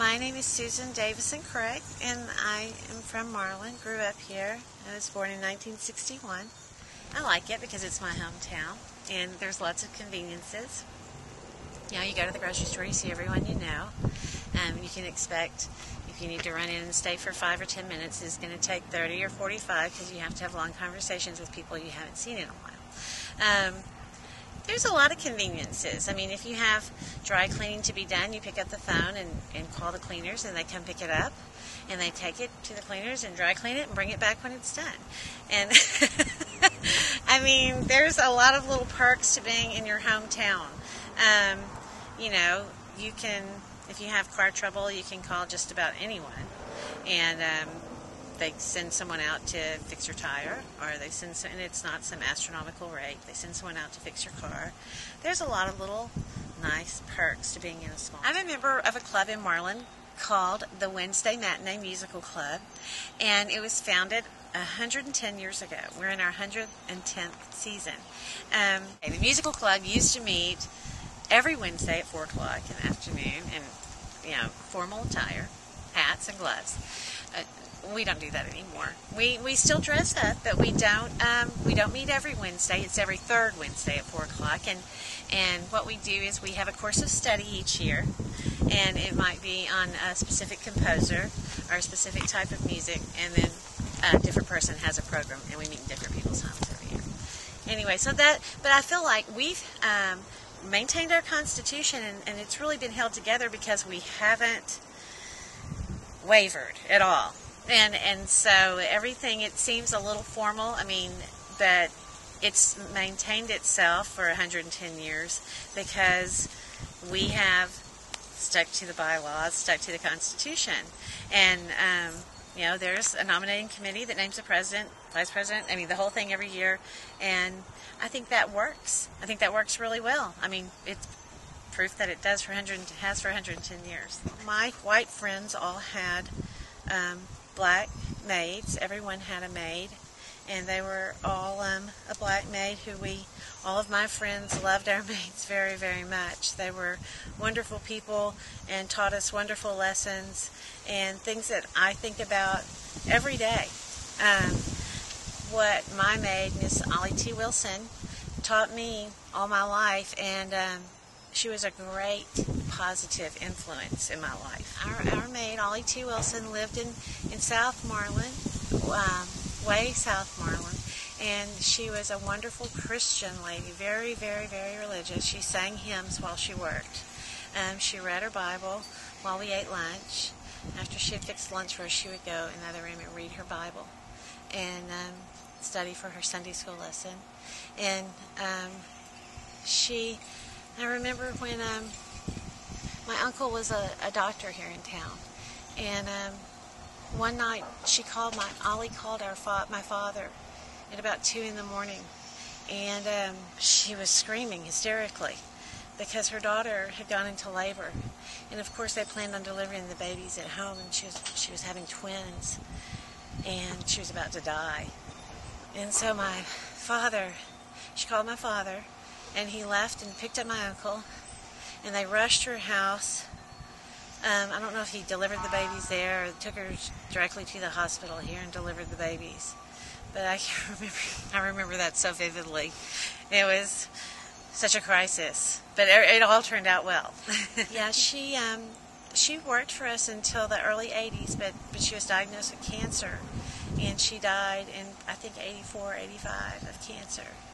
My name is Susan Davison Craig, and I am from Marlin. Grew up here. I was born in 1961. I like it because it's my hometown, and there's lots of conveniences. You know, you go to the grocery store, you see everyone you know. You can expect, if you need to run in and stay for 5 or 10 minutes, it's going to take 30 or 45 because you have to have long conversations with people you haven't seen in a while. There's a lot of conveniences. I mean, if you have dry cleaning to be done, you pick up the phone and call the cleaners, and they come pick it up, and they take it to the cleaners and dry clean it and bring it back when it's done. And I mean, there's a lot of little perks to being in your hometown. You know, you can, if you have car trouble, you can call just about anyone, and they send someone out to fix your tire, or they send, and it's not some astronomical rate, they send someone out to fix your car. There's a lot of little nice perks to being in a small town. I'm a member of a club in Marlin called the Wednesday Matinee Musical Club, and it was founded 110 years ago. We're in our 110th season. The musical club used to meet every Wednesday at 4 o'clock in the afternoon, and, you know, formal attire, hats and gloves. We don't do that anymore. We still dress up, but we don't meet every Wednesday. It's every third Wednesday at 4 o'clock, and what we do is we have a course of study each year, and it might be on a specific composer or a specific type of music, and then a different person has a program, and we meet in different people's homes every year. Anyway, so that, but I feel like we've maintained our Constitution, and it's really been held together because we haven't wavered at all. And so everything, it seems a little formal, I mean, but it's maintained itself for 110 years because we have stuck to the bylaws, stuck to the Constitution. And, you know, there's a nominating committee that names the president, vice president, I mean, the whole thing every year. And I think that works. I think that works really well. I mean, it's proof that it does has for 110 years. My white friends all had black maids. Everyone had a maid, and they were all a black maid who all of my friends loved our maids very, very much. They were wonderful people and taught us wonderful lessons and things that I think about every day. What my maid, Miss Ollie T. Wilson, taught me all my life, and she was a great positive influence in my life. Our maid, Ollie T. Wilson, lived in South Marlin, way South Marlin, and she was a wonderful Christian lady, very, very, very religious. She sang hymns while she worked. She read her Bible while we ate lunch. After she had fixed lunch for us, she would go in the other room and read her Bible and study for her Sunday school lesson. And I remember when my uncle was a doctor here in town, and one night Ollie called my father at about 2 in the morning, and she was screaming hysterically because her daughter had gone into labor, and of course they planned on delivering the babies at home, and she was having twins, and she was about to die. And so she called my father, and he left and picked up my uncle, and they rushed her house. I don't know if he delivered the babies there or took her directly to the hospital here and delivered the babies. But I remember that so vividly. It was such a crisis, but it all turned out well. Yeah, she worked for us until the early 80s, but she was diagnosed with cancer, and she died in, I think, 84, 85 of cancer.